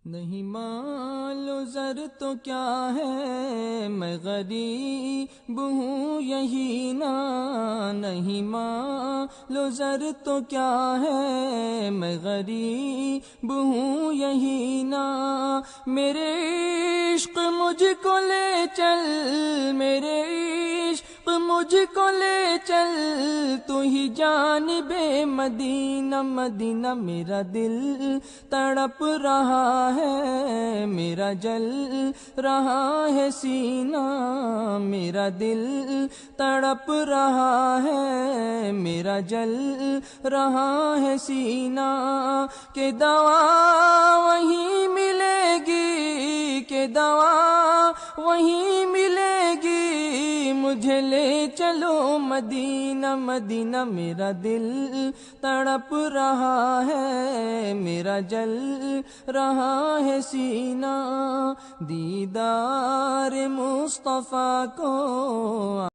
نہیں مال و زر تو کیا ہے، میں غریب ہوں یہی نا. نہیں مال و زر تو کیا ہے، میں غریب ہوں یہی نا. میرے عشق مجھ کو لے چل، میرے عشق مجھ کو لے چل، تو ہی جانب مدینہ. مدینہ میرا دل تڑپ رہا ہے، میرا جل رہا ہے سینہ. میرا دل تڑپ رہا ہے، میرا جل رہا ہے سینہ. کہ دوا وہیں ملے گی، کہ دوا وہیں ملے گی، مجھے لے چلو مدینہ. مدینہ میرا دل تڑپ رہا ہے، میرا جل رہا ہے سینہ. دیدار مصطفیٰ کو